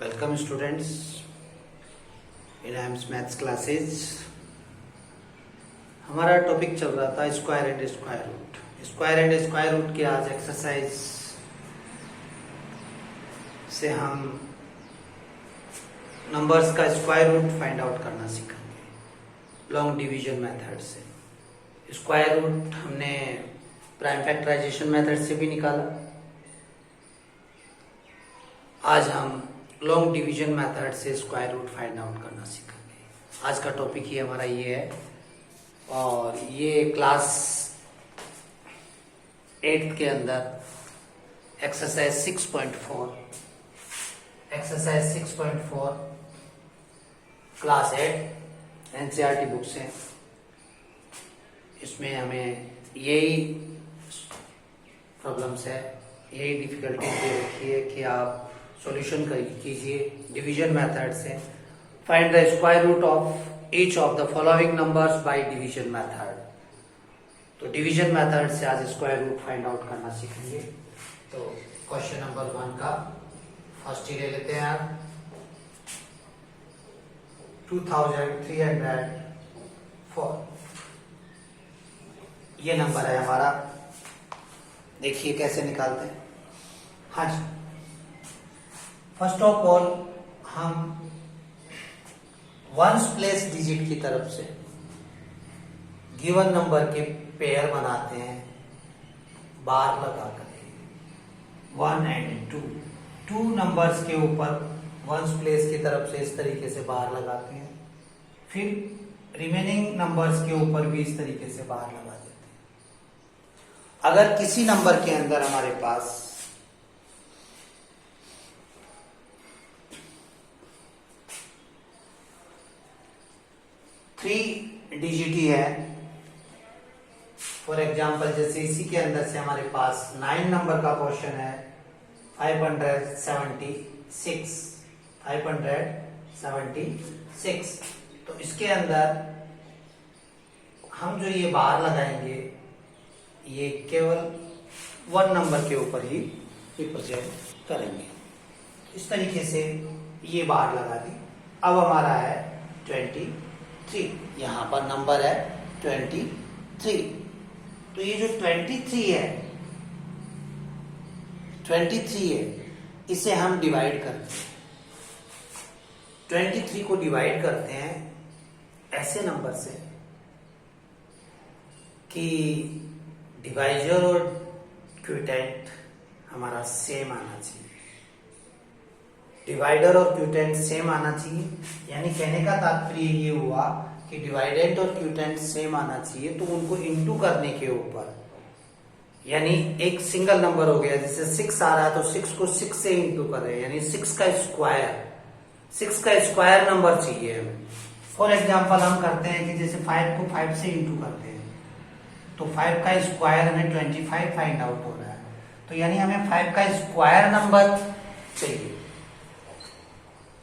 Welcome students in AIMS maths classes. हमारा topic चल रहा था square and square root. Square and square root की आज एक्सरसाइज से हम नंबर्स का स्क्वायर रूट फाइंड आउट करना सीखेंगे लॉन्ग डिवीजन मेथड से। स्क्वायर रूट हमने प्राइम फैक्टराइजेशन मेथड से भी निकाला। आज हम लॉन्ग डिवीजन मेथड से स्क्वायर रूट फाइंड आउट करना सीखेंगे। आज का टॉपिक ही हमारा ये है और ये क्लास 8th के अंदर एक्सरसाइज 6.4 क्लास 8 एनसीईआरटी बुक से। इसमें हमें यही प्रॉब्लम्स है, यही डिफिकल्टी दे रखी है कि आप सॉल्यूशन कीजिए डिवीजन मेथड से। Find the square root of each of the following numbers by division method. तो डिवीजन मेथड से आज स्क्वायर रूट फाइंड आउट करना सीखेंगे। तो क्वेश्चन नंबर 1 का फर्स्ट ही ले लेते हैं आप। 2304 ये नंबर है हमारा। देखिए कैसे निकालते हैं। हाँ जी, फर्स्ट ऑफ ऑल हम वंस प्लेस डिजिट की तरफ से गिवन नंबर के पेयर बनाते हैं बार लगा करके। 1 एंड 2 नंबर्स के ऊपर वंस प्लेस की तरफ से इस तरीके से बार लगाते हैं, फिर रिमेनिंग नंबर्स के ऊपर भी इस तरीके से बार लगा देते हैं। अगर किसी नंबर के अंदर हमारे पास 3 डिजिट ही है, फॉर एग्जाम्पल जैसे इसी के अंदर से हमारे पास 9 नंबर का क्वेश्चन है 576। तो इसके अंदर हम जो ये बार लगाएंगे ये केवल 1 नंबर के ऊपर ही रिप्रेजेंट करेंगे। इस तरीके से ये बार लगा दी। अब हमारा है 23, यहां पर नंबर है 23। तो ये जो 23 है इसे हम डिवाइड करते हैं। 23 को डिवाइड करते हैं ऐसे नंबर से कि डिवाइजर और क्वोटिएंट हमारा सेम आना चाहिए। डिवाइडर और क्वोटिएंट सेम आना चाहिए, यानी कहने का तात्पर्य ये हुआ कि डिवाइडेंट और क्वोटिएंट सेम आना चाहिए। तो उनको इनटू करने के ऊपर, यानी एक सिंगल नंबर हो गया जैसे 6 आ रहा है तो 6 को 6 से इनटू कर रहे हैं, यानी 6 का स्क्वायर नंबर चाहिए हमें। फॉर एग्जांपल हम करते हैं कि जैसे 5 को 5 से इनटू करते हैं तो 5 का स्क्वायर हमें 25 फाइंड आउट हो रहा है। तो यानी हमें 5 का स्क्वायर नंबर चाहिए।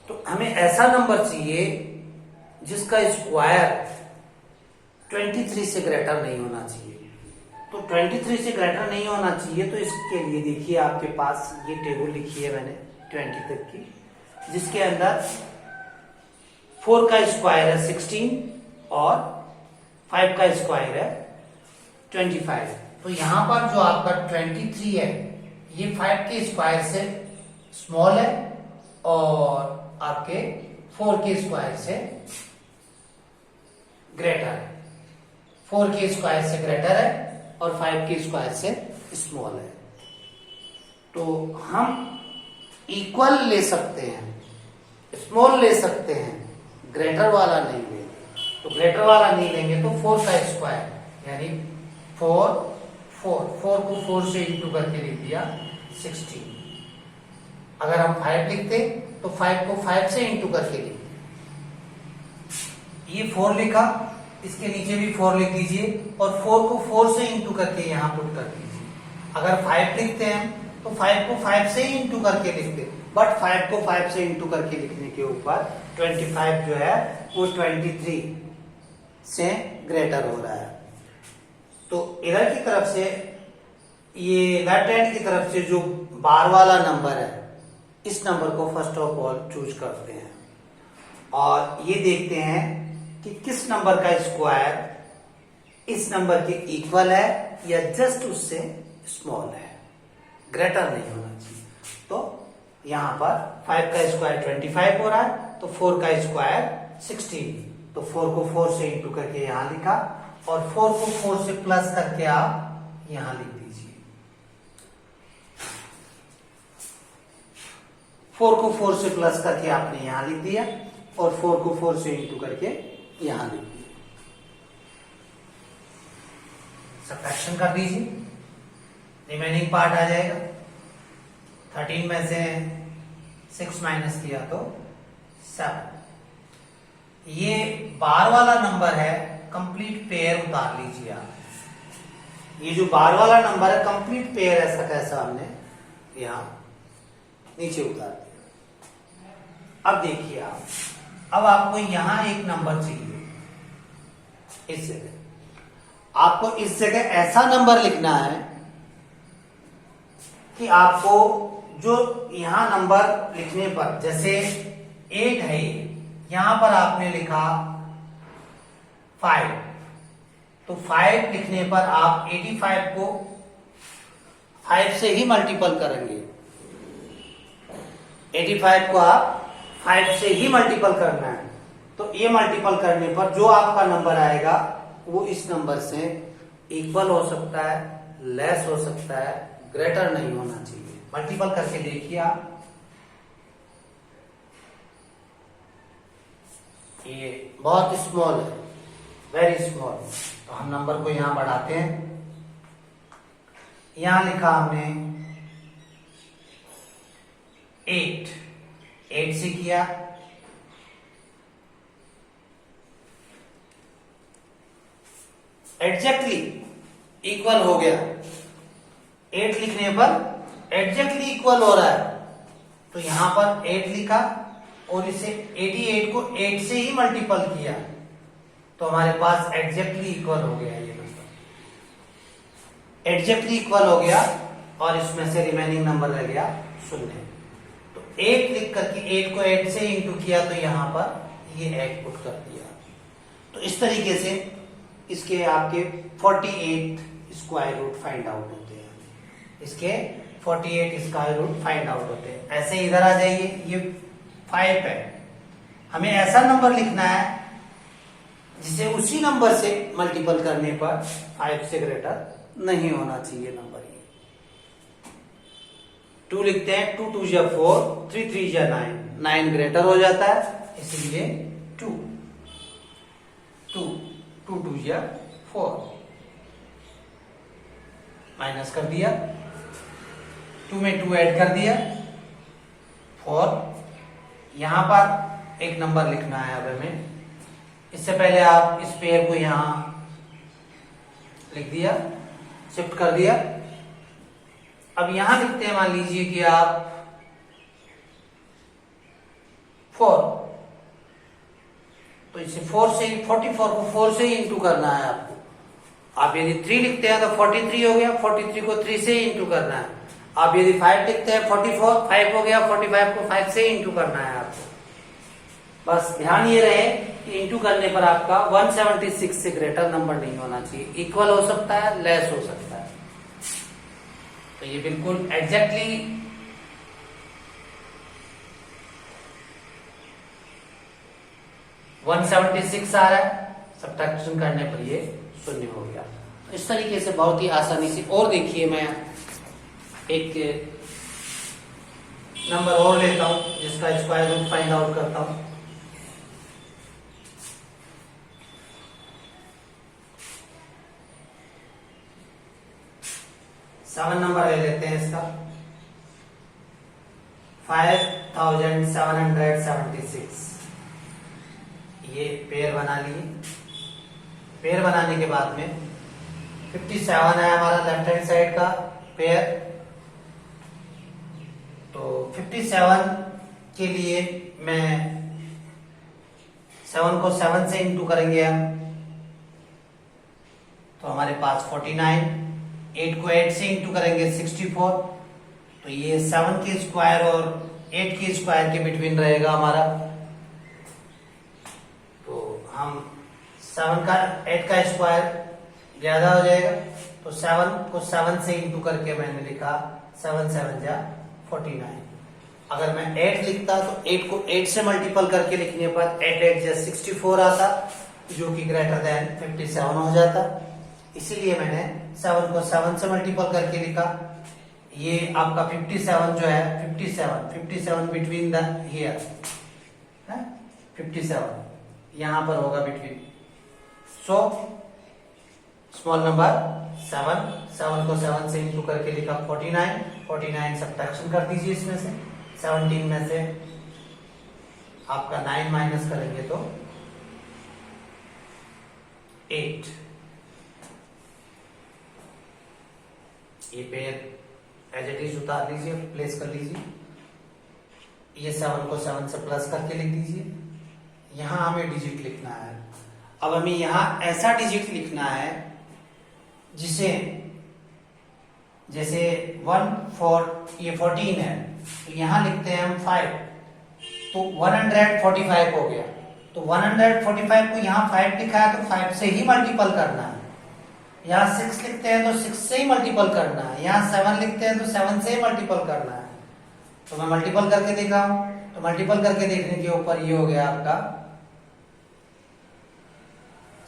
तो हमें ऐसा नंबर चाहिए जिसका स्क्वायर 23 से ग्रेटर नहीं होना चाहिए। तो 23 से ग्रेटर नहीं होना चाहिए, तो इसके लिए देखिए आपके पास ये टेबल लिखी है मैंने 20 तक की, जिसके अंदर 4 का स्क्वायर है 16 और 5 का स्क्वायर है 25। तो यहां पर जो आपका 23 है ये 5 के स्क्वायर से स्मॉल है और आपके 4 के स्क्वायर से ग्रेटर है। 4 के स्क्वायर से ग्रेटर है और 5 के स्क्वायर से स्मॉल है। तो हम इक्वल ले सकते हैं, स्मॉल ले सकते हैं, ग्रेटर वाला नहीं लेंगे। तो ग्रेटर वाला नहीं लेंगे तो 4 का स्क्वायर यानी 4 को 4 से इंटू करके लिख दिया 16। अगर हम 5 लिखते तो 5 को 5 से इंटू करके लिखते। ये 4 लिखा, इसके नीचे भी 4 लिख दीजिए और 4 को 4 से इंटू करके यहां पुट कर दीजिए। अगर 5 लिखते हैं तो 5 को 5 से ही इंटू करके लिखते, बट 5 को 5 से इंटू करके लिखने के ऊपर 25 जो है वो 23 से ग्रेटर हो रहा है। तो इधर की तरफ से ये लेफ्ट हैंड की तरफ से जो बार वाला नंबर है इस नंबर को फर्स्ट ऑफ ऑल चूज करते हैं और ये देखते हैं कि किस नंबर का स्क्वायर इस नंबर के इक्वल है या जस्ट उससे स्मॉल है, ग्रेटर नहीं होना चाहिए। तो यहां पर 5 का स्क्वायर 25 हो रहा है, तो 4 का स्क्वायर 16, तो 4 को 4 से इंटू करके यहां लिखा और 4 को 4 से प्लस करके आप यहां लिख दीजिए। 4 को 4 से प्लस करके आपने यहां लिख दिया और 4 को 4 से इंटू करके यहां लिख दिया। सबट्रैक्शन कर दीजिए, रिमेनिंग पार्ट आ जाएगा। 13 में से 6 माइनस किया तो 7। ये बार वाला नंबर है, कंप्लीट पेयर उतार लीजिए आप। ये जो बार वाला नंबर है कंप्लीट पेयर ऐसा कैसा हमने यहां नीचे उतार दिया। अब देखिए आप, अब आपको यहां एक नंबर चाहिए, इस जगह आपको इस जगह ऐसा नंबर लिखना है कि आपको जो यहां नंबर लिखने पर, जैसे 8 है, यहां पर आपने लिखा 5, तो 5 लिखने पर आप 85 को 5 से ही मल्टीपल करेंगे। 85 को आप 5 से ही मल्टीपल करना है। तो ये मल्टीपल करने पर जो आपका नंबर आएगा वो इस नंबर से इक्वल हो सकता है, लेस हो सकता है, ग्रेटर नहीं होना चाहिए। मल्टीपल करके देखिए आप, ये बहुत स्मॉल है, वेरी स्मॉल। तो हम नंबर को यहां बढ़ाते हैं। यहां लिखा हमने 8 से किया, एग्जैक्टली इक्वल हो गया। 8 लिखने पर एग्जैक्टली इक्वल हो रहा है, तो यहां पर 8 लिखा और इसे 88 को 8 से ही मल्टीपल किया, तो हमारे पास एग्जैक्टली इक्वल हो गया। ये नंबर एग्जैक्टली इक्वल हो गया और इसमें से रिमेनिंग नंबर रह गया 0। तो 8 लिख करके 8 को 8 से इंटू किया, तो यहां पर ये 8 पुट कर दिया। तो इस तरीके से इसके आपके 48 स्क्वायर रूट फाइंड आउट होते हैं। इसके 48 स्क्वायर रूट फाइंड आउट होते हैं। ऐसे इधर आ जाइए, ये 5 है, हमें ऐसा नंबर लिखना है जिसे उसी नंबर से मल्टीपल करने पर 5 से ग्रेटर नहीं होना चाहिए नंबर। ये 2 लिखते हैं, 2 2 जा 4, 3 3 जा 9, 9 ग्रेटर हो जाता है, इसलिए 2 2 2 2 जा 4 माइनस कर दिया, 2 में 2 ऐड कर दिया 4। यहां पर एक नंबर लिखना है अब हमें। इससे पहले आप इस पेयर को यहां लिख दिया, शिफ्ट कर दिया। अब यहां लिखते हैं, मान लीजिए कि आप 4, तो इसे 4 से 44 को 4 से ही इंटू करना है आपको। आप यदि 3 लिखते हैं तो 43 हो गया, 43 को 3 से ही इंटू करना है। आप यदि 5 लिखते हैं 44 5 हो गया, 45 को 5 से ही इंटू करना है आपको। बस ध्यान ये रहे कि इंटू करने पर आपका 176 से ग्रेटर नंबर नहीं होना चाहिए। इक्वल हो सकता है, लेस हो सकता है। तो ये बिल्कुल एग्जैक्टली आ रहा है, सब्ट्रैक्शन करने पर ये 0 हो गया। तो इस तरीके से बहुत ही आसानी से। और देखिए, मैं एक नंबर और लेता हूं जिसका स्क्वायर रूट फाइंड आउट करता हूं। सेवन नंबर ले लेते हैं इसका, 5776। ये पेयर बना लिए। पेयर बनाने के बाद में 57 है हमारा लेफ्ट हैंड साइड का पेयर। तो 57 के लिए मैं 7 को 7 से इंटू करेंगे हम, तो हमारे पास 49। 8 को 8 से इंटू करेंगे 64। तो ये 7 के स्क्वायर और 8 की स्क्वायर के बिटवीन रहेगा हमारा। तो हम 7 का 8 का स्क्वायर ज्यादा हो जाएगा, तो 7 को 7 से इंटू करके मैंने लिखा 7 7 जा 49। अगर मैं 8 लिखता तो 8 को 8 से मल्टीपल करके लिखने पर 8 8 जा 64 आता, जो कि ग्रेटर देन 57 हो जाता। इसीलिए मैंने 7 को 7 से मल्टीपल करके लिखा। ये आपका 57 जो है 57 बिटवीन द हियर 57 यहां पर होगा बिटवीन। सो स्मॉल नंबर 7 को 7 से इंटू करके लिखा 49 सब्ट्रैक्शन कर दीजिए इसमें से 17 में से आपका 9 माइनस करेंगे तो 8। ये पेयर एज इट इज उतार लीजिए, प्लेस कर लीजिए। ये 7 को 7 से प्लस करके लिख दीजिए। यहां हमें डिजिट लिखना है। अब हमें यहां ऐसा डिजिट लिखना है जिसे, जैसे 1 4 ये 14 है, तो यहां लिखते हैं हम 5, तो 145 हो गया। तो 145 को यहां 5 लिखा है तो 5 से ही मल्टीपल करना है। यहाँ 6 लिखते हैं तो 6 से ही मल्टीपल करना है। यहाँ 7 लिखते हैं तो 7 से ही मल्टीपल करना है। तो मैं मल्टीपल करके देखा हूं, तो मल्टीपल करके देखने के ऊपर ये हो गया आपका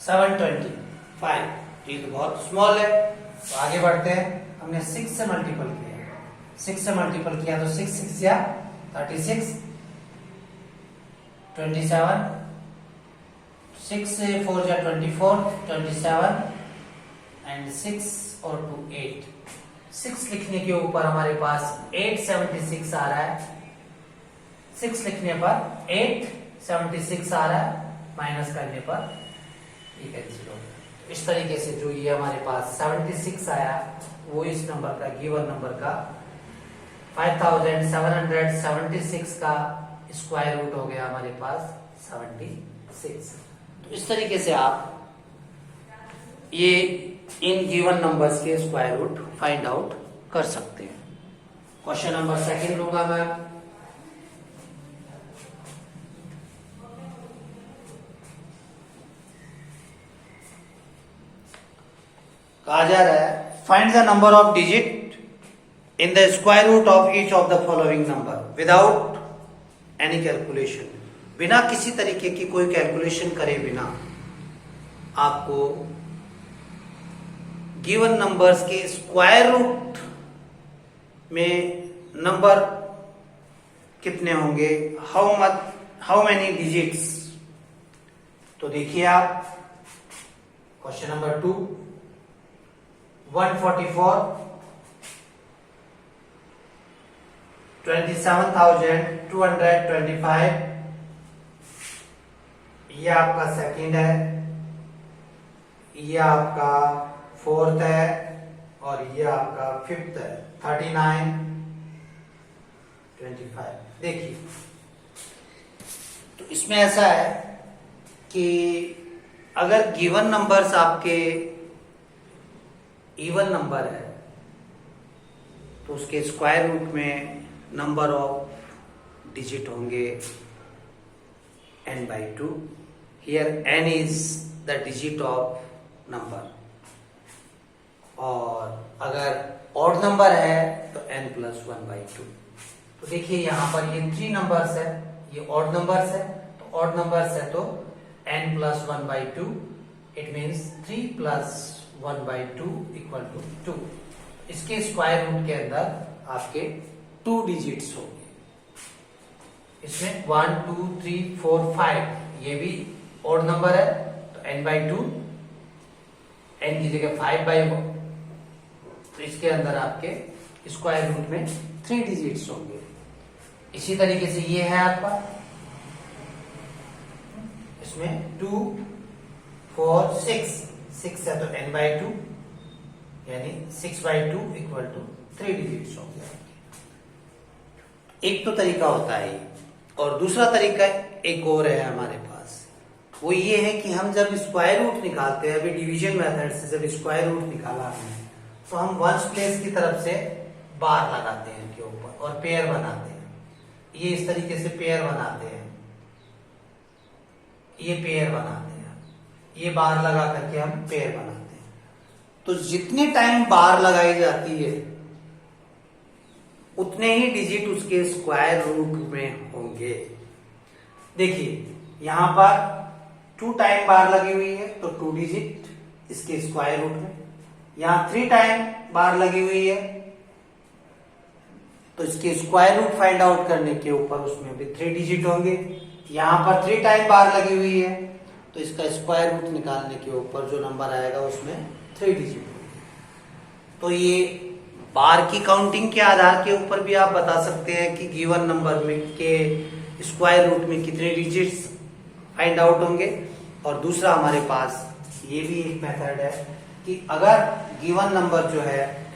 725। ये तो बहुत स्मॉल है। तो आगे बढ़ते हैं। हमने 6 से मल्टीपल किया, 6 से मल्टीपल किया तो 6 6 या 36, 27, 6 से 4 या 24, 27 एंड 6 और 2 8। 6 लिखने के ऊपर हमारे पास 876 आ रहा है। 6 लिखने पर 876 आ रहा है, माइनस करने पर ये कैंसिल हो गया। इस तरीके से जो ये हमारे पास 76 आया वो इस नंबर का, गिवन नंबर का 5776 का स्क्वायर रूट हो गया हमारे पास 76। तो इस तरीके से आप ये इन गिवन नंबर्स के स्क्वायर रूट फाइंड आउट कर सकते हैं। क्वेश्चन नंबर 2 लूंगा मैं। कहा जा रहा है find the number of digit in the square root of each of the following number without any calculation. बिना किसी तरीके की कोई कैलकुलेशन करे बिना आपको गिवन नंबर्स के स्क्वायर रूट में नंबर कितने होंगे, हाउ मेनी डिजिट्स। तो देखिए आप क्वेश्चन नंबर 2, 144, 27,225 ये आपका सेकंड है, ये आपका 4th है और ये आपका 5th है 39, 25। देखिए तो इसमें ऐसा है कि अगर गिवन नंबर्स आपके इवन नंबर है तो उसके स्क्वायर रूट में नंबर ऑफ डिजिट होंगे n/2। Here n is the digit of number. और अगर ऑड नंबर है तो n+1/2। तो देखिए यहां पर ये 3 नंबर्स है, ये ऑड नंबर्स है, तो ऑड नंबर्स है तो n+1/2 इट मींस 3+1/2 = 2। इसके स्क्वायर रूट के अंदर आपके 2 डिजिट्स होंगे। इसमें 1 2 3 4 5 ये भी ऑड नंबर है तो n/2, n की जगह 5/1, तो इसके अंदर आपके स्क्वायर रूट में 3 डिजिट्स होंगे। इसी तरीके से ये है आपका, इसमें 2 4 6 है तो n/2 यानी 6/2 = 3 डिजिट्स होंगे। एक तो तरीका होता है और दूसरा तरीका एक और है हमारे पास। वो ये है कि हम जब स्क्वायर रूट निकालते हैं, अभी डिवीजन मेथड से जब स्क्वायर रूट निकाला हमने तो हम वंस प्लेस की तरफ से बार लगाते हैं के ऊपर और पेयर बनाते हैं। ये इस तरीके से पेयर बनाते हैं, ये पेयर बनाते हैं, ये बार लगा करके हम पेयर बनाते हैं। तो जितने टाइम बार लगाई जाती है उतने ही डिजिट उसके स्क्वायर रूट में होंगे। देखिए यहां पर 2 टाइम बार लगी हुई है तो 2 डिजिट इसके स्क्वायर रूट में, यहां 3 टाइम बार लगी हुई है तो इसके स्क्वायर रूट फाइंड आउट करने के ऊपर उसमें भी 3 डिजिट होंगे। यहां पर 3 टाइम बार लगी हुई है तो इसका स्क्वायर रूट निकालने के ऊपर जो नंबर आएगा उसमें 3 डिजिट होंगे। तो ये बार की काउंटिंग के आधार के ऊपर भी आप बता सकते हैं कि गिवन नंबर में के स्क्वायर रूट में कितने डिजिट्स फाइंड आउट होंगे। और दूसरा हमारे पास ये भी एक मेथड है कि अगर गिवन नंबर जो है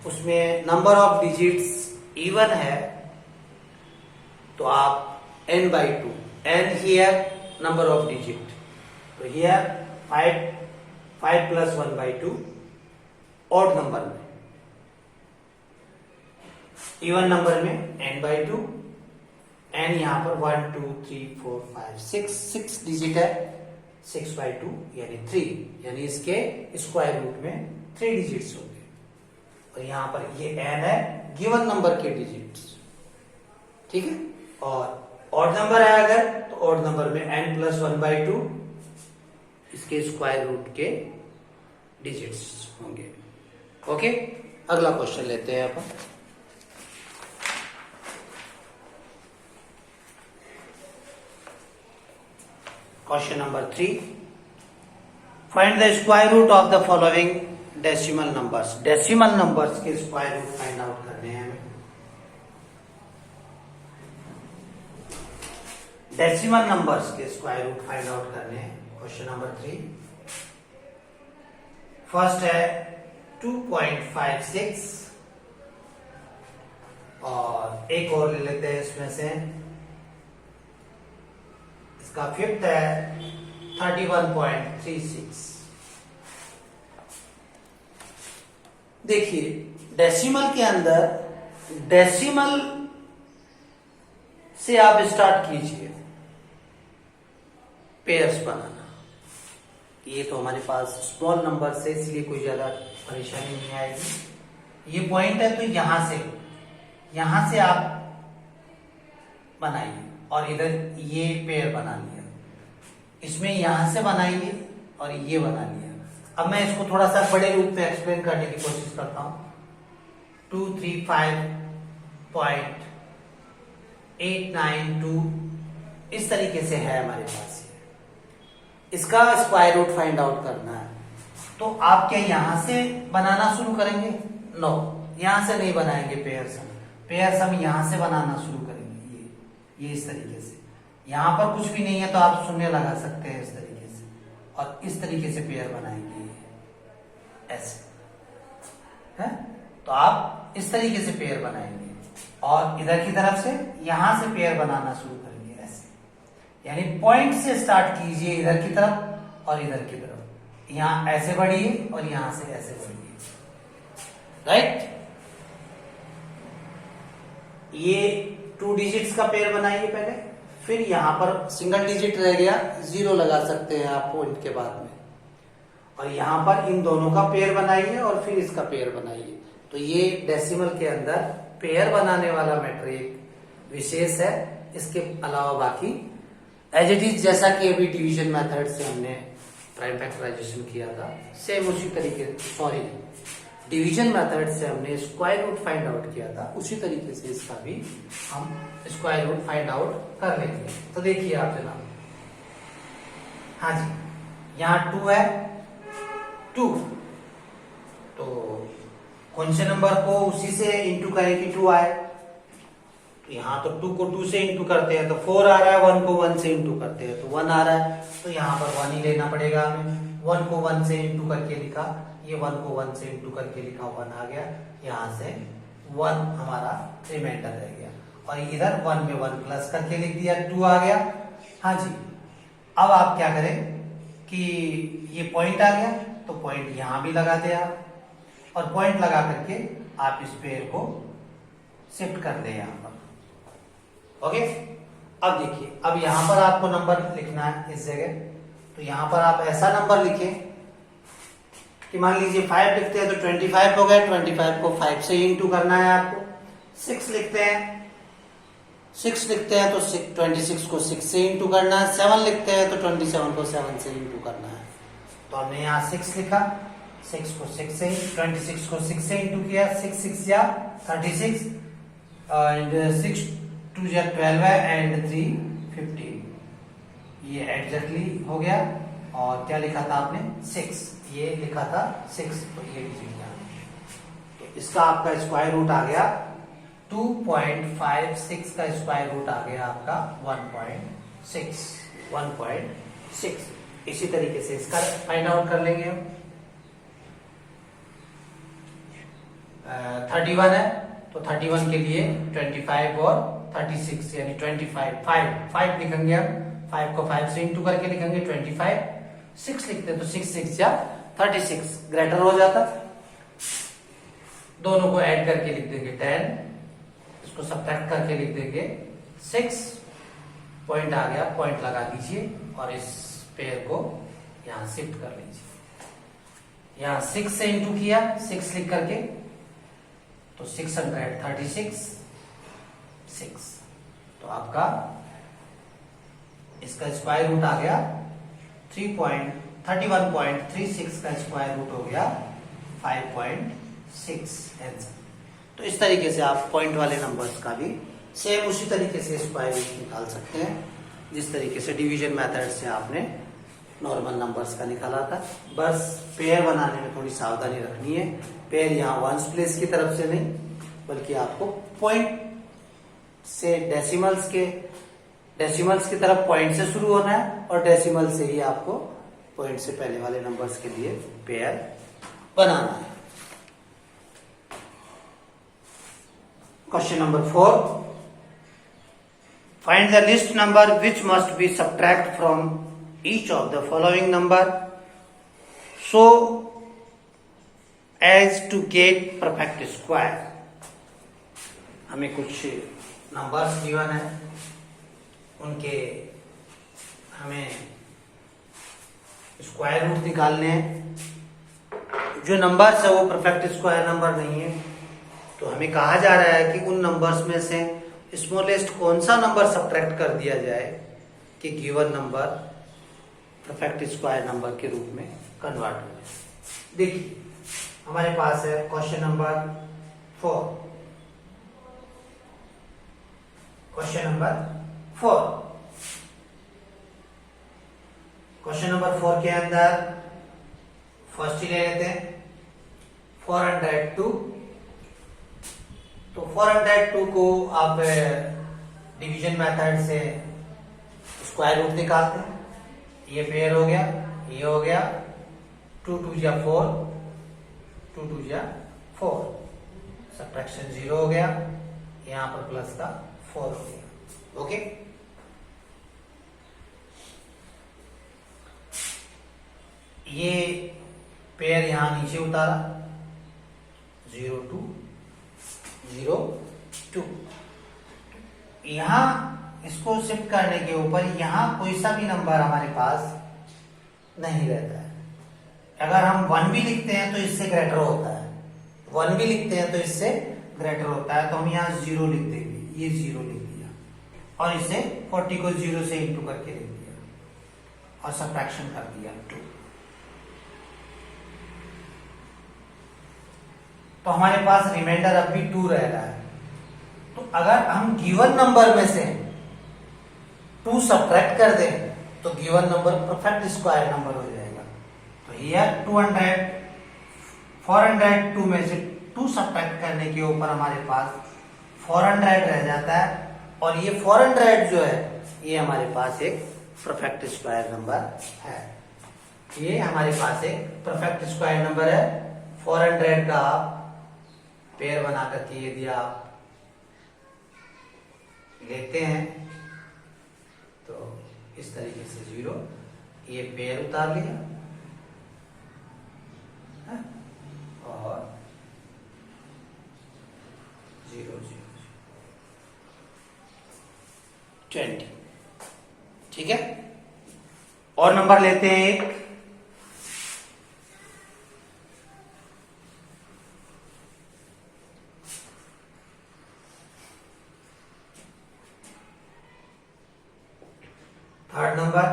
उसमें नंबर ऑफ डिजिट्स इवन है तो आप n/2, n here number of digit, तो हियर 5 + 1/2 ऑड नंबर में, इवन नंबर में n/2, n यहां पर 1 2 3 4 5 6 डिजिट है, 6/2 यानी 3, यानी इसके स्क्वायर रूट में 3 डिजिट्स होंगे। और यहां पर ये n है गिवन नंबर के डिजिट्स, ठीक है। और ऑड नंबर है अगर तो ऑड नंबर में n + 1/2 इसके स्क्वायर रूट के डिजिट्स होंगे। ओके, अगला क्वेश्चन लेते हैं अपन। Question number 3, find the square root of the following decimal numbers. Decimal numbers के स्क्वायर रूट फाइंड आउट करने हैं हमें। डेसिमल नंबर्स के स्क्वायर रूट फाइंड आउट करने हैं। क्वेश्चन नंबर 3, फर्स्ट है 2.56 और एक और ले लेते हैं इसमें से, इसका फिफ्थ है 31.36। देखिए डेसिमल के अंदर डेसिमल से आप स्टार्ट कीजिए पेयर्स बनाना। ये तो हमारे पास स्मॉल नंबर से इसलिए कोई ज्यादा परेशानी नहीं आएगी। ये पॉइंट है तो यहां से आप बनाइए और इधर ये पेयर बना लिया, इसमें यहां से बनाइए और ये बना लिया। अब मैं इसको थोड़ा सा बड़े रूप में एक्सप्लेन करने की कोशिश करता हूं। 235.892 इस तरीके से है हमारे पास, इसका स्क्वायर रूट फाइंड आउट करना है। तो आप क्या यहां से बनाना शुरू करेंगे? नो, यहां से नहीं बनाएंगे पेयर्स हम यहां से बनाना शुरू करेंगे। ये इस तरीके से, यहां पर कुछ भी नहीं है तो आप शून्य लगा सकते हैं इस तरीके से, और इस तरीके से पेयर बनाएंगे ऐसे है। तो आप इस तरीके से पेयर बनाएंगे और इधर की तरफ से यहां से पेयर बनाना शुरू करेंगे ऐसे, यानी पॉइंट से स्टार्ट कीजिए इधर की तरफ और इधर की तरफ, यहां ऐसे बढ़िए और यहां से ऐसे बढ़िए, राइट। ये 2 डिजिट्स का पेयर बनाइए पहले, फिर यहां पर सिंगल डिजिट रह गया, 0 लगा सकते हैं आप पॉइंट के बाद में, और यहां पर इन दोनों का पेयर बनाइए और फिर इसका पेयर बनाइए। तो ये डेसिमल के अंदर पेयर बनाने वाला मैट्रिक विशेष है। इसके अलावा बाकी एज इट इज, जैसा कि अभी डिवीजन मेथड से हमने प्राइम फैक्टराइजेशन किया था, सेम उसी तरीके, सॉरी डिवीजन मेथड से हमने स्क्वायर रूट फाइंड आउट किया था, उसी तरीके से इसका भी हम स्क्वायर रूट फाइंड आउट कर लेंगे। तो देखिए आप जनाब, हाँ जी, यहाँ 2 है, 2, तो कौन से नंबर को उसी से इंटू करें कि 2 आए, तो यहाँ तो 2 को 2 से इंटू करते हैं तो 4 आ रहा है, 1 को 1 से इंटू करते हैं तो 1 आ रहा है, तो यहाँ पर 1 ही लेना पड़ेगा हमें। 1 को 1 से इंटू करके लिखा, ये 1 को 1 से इंटू करके लिखा, 1 आ गया, यहाँ से 1 हमारा रिमाइंडर रह गया, और इधर 1 में 1 प्लस करके लिख दिया, 2 आ गया। हाँ जी, अब आप क्या करें कि ये पॉइंट आ गया तो पॉइंट यहां भी लगा दे आप, और पॉइंट लगा करके आप इस पेयर को शिफ्ट कर दें यहां पर। ओके, अब देखिए, अब यहां पर आपको नंबर लिखना है इस जगह। तो यहां पर आप ऐसा नंबर लिखें कि मान लीजिए 5 लिखते हैं तो 25 हो गया, 25 को 5 से इंटू करना है आपको। 6 लिखते हैं, 6 लिखते हैं तो 26 को 6 से इंटू करना है। 7 लिखते हैं तो 27 को 7 से इंटू करना है। तो हमने यहाँ 6 लिखा, 6 को 6 से, 26 को 6 से इंटू किया, 6 6 या 36 एंड 6 2 या 12 है एंड 3 15। ये एग्जैक्टली हो गया। और क्या लिखा था आपने? 6, ये लिखा था 6, तो ये डिजिट यहाँ। तो इसका आपका स्क्वायर रूट आ गया 2.56 का स्क्वायर रूट आ गया आपका 1.6। इसी तरीके से इसका फाइंड आउट कर लेंगे हम। 31 है तो 31 के लिए 25 और 36 यानी 25 5 लिखेंगे हम। 5 को 5 से इंटू करके लिखेंगे 25। 6 लिखते हैं तो 6 6 या 36 ग्रेटर हो जाता। दोनों को ऐड करके लिख देंगे 10, इसको सब्ट्रैक्ट करके लिख देंगे 6। पॉइंट आ गया, पॉइंट लगा दीजिए और इस पेयर को यहां शिफ्ट कर लीजिए। यहां 6 से इंटू किया 6 लिख करके तो 636 6। तो आपका इसका स्क्वायर रूट आ गया 31.36 का स्क्वायर रूट हो गया 5.6 आंसर। तो इस तरीके से आप पॉइंट वाले नंबर्स का भी सेम उसी तरीके से स्क्वायर रूट निकाल सकते हैं जिस तरीके से डिवीजन मेथड से आपने नॉर्मल नंबर्स का निकाला था। बस पेयर बनाने में थोड़ी सावधानी रखनी है। पेयर यहाँ वंस प्लेस की तरफ से नहीं, बल्कि आपको पॉइंट से डेसिमल्स की तरफ पॉइंट से शुरू होना है और डेसिमल से ही आपको पॉइंट से पहले वाले नंबर्स के लिए पेयर बनाना है। Question number 4, find the least number which must be subtract from each of the following number so as to get perfect square. हमें कुछ नंबर्स गिवन है, उनके हमें स्क्वायर रूट निकालने हैं। जो नंबर्स है वो परफेक्ट स्क्वायर नंबर नहीं है, तो हमें कहा जा रहा है कि उन नंबर्स में से स्मॉलेस्ट कौन सा नंबर सब्ट्रैक्ट कर दिया जाए कि given number perfect square number के रूप में कन्वर्ट हो जाए। देखिए हमारे पास है क्वेश्चन नंबर 4। क्वेश्चन नंबर 4 के अंदर फर्स्ट ही ले लेते हैं 402। तो 402 को आप डिवीजन मेथड से स्क्वायर रूट निकालते हैं। ये पेयर हो गया, ये हो गया 2 2 या 4, 2 2 या 4, सब्ट्रैक्शन 0 हो गया, यहां पर प्लस का 4 हो गया। ओके, ये पेयर यहां नीचे उतारा 0 2 0 2। यहां इसको शिफ्ट करने के ऊपर यहां कोई सा भी नंबर हमारे पास नहीं रहता है। अगर हम 1 भी लिखते हैं तो इससे ग्रेटर होता है, 1 भी लिखते हैं तो इससे ग्रेटर होता है। तो हम यहां 0 लिख देंगे, ये 0 लिख दिया और इसे 40 को 0 से इंटू करके लिख दिया और सब्ट्रैक्शन कर दिया 2। तो हमारे पास रिमाइंडर अब भी 2 रह रहा है। तो अगर हम गिवन नंबर में से 2 सब्ट्रैक्ट कर दें तो given number perfect square number हो जाएगा। तो हियर 402 में से 2 सब्ट्रैक्ट करने के ऊपर हमारे पास 400 रह जाता है और ये 400 जो है ये हमारे पास एक परफेक्ट स्क्वायर नंबर है। ये हमारे पास एक परफेक्ट स्क्वायर नंबर है। 400 का आप पेयर बना करके यदि आप लेते हैं तो इस तरीके से 0, ये पेयर उतार लिया है? और 0 0 0। 20। ठीक है, और नंबर लेते हैं एक। थर्ड नंबर,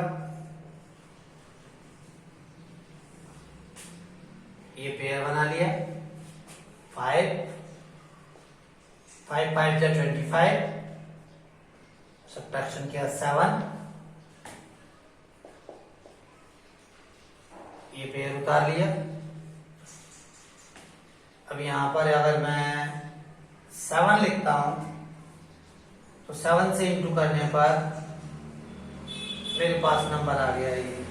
ये पेयर बना लिया। 5 5 5 जा 25, सब्ट्रैक्शन किया 7, ये पेयर उतार लिया। अब यहां पर अगर मैं 7 लिखता हूं तो 7 से इंटू करने पर मेरे पास नंबर आ गया, ये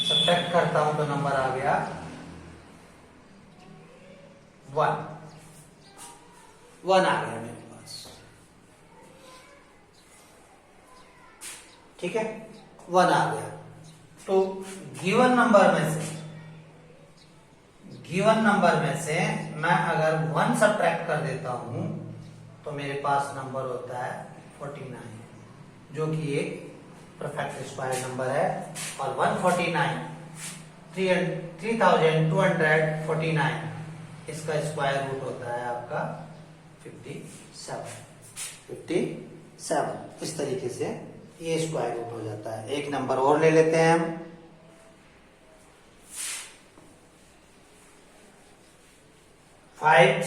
सब्ट्रैक्ट करता हूं तो नंबर आ गया 1 आ गया मेरे पास। ठीक है, 1 आ गया। तो गिवन नंबर में से मैं अगर 1 सब्ट्रैक्ट कर देता हूं तो मेरे पास नंबर होता है 49, जो कि एक परफेक्ट स्क्वायर नंबर है। और 149 3249, इसका स्क्वायर रूट होता है आपका 57। इस तरीके से ये स्क्वायर रूट हो जाता है। एक नंबर और ले लेते हैं हम। फाइव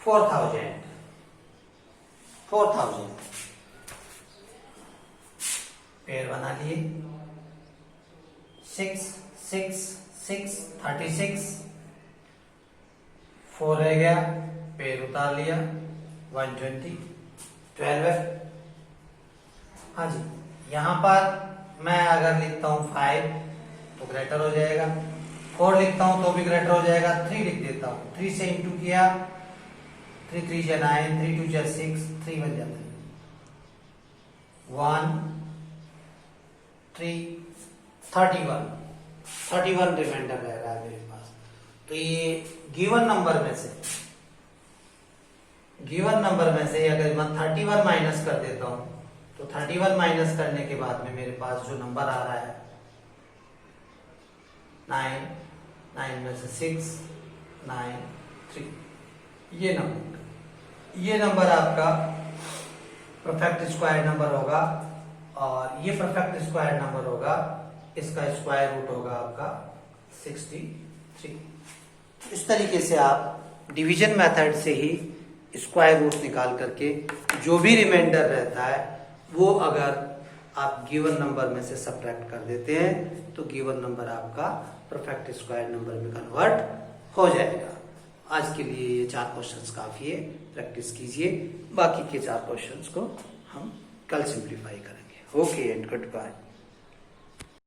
4000 पेयर बना लिए। 6 6 6 36, 4 रह गया, पेयर उतार लिया 120, 12 है। हाँ जी, यहां पर मैं अगर लिखता हूं 5 तो ग्रेटर हो जाएगा, 4 लिखता हूं तो भी ग्रेटर हो जाएगा, 3 लिख देता हूं, 3 से इंटू किया, 3 3 जा 9, 3 2 जा 6, 3 1 जा 3, 1 3 31 रिमाइंडर रह रहा है मेरे पास। तो ये गिवन नंबर में से अगर मैं 31 माइनस कर देता हूं तो 31 माइनस करने के बाद में मेरे पास जो नंबर आ रहा है 9 में से 6 9 3, ये नंबर आपका परफेक्ट स्क्वायर नंबर होगा। और ये परफेक्ट स्क्वायर नंबर होगा, इसका स्क्वायर रूट होगा आपका 63। इस तरीके से आप डिवीजन मेथड से ही स्क्वायर रूट निकाल करके जो भी रिमाइंडर रहता है वो अगर आप गिवन नंबर में से सब्ट्रैक्ट कर देते हैं तो गिवन नंबर आपका परफेक्ट स्क्वायर नंबर में कन्वर्ट हो जाएगा। आज के लिए ये 4 क्वेश्चंस काफी है, प्रैक्टिस कीजिए। बाकी के 4 क्वेश्चंस को हम कल सिंप्लीफाई करेंगे। Okay and good bye.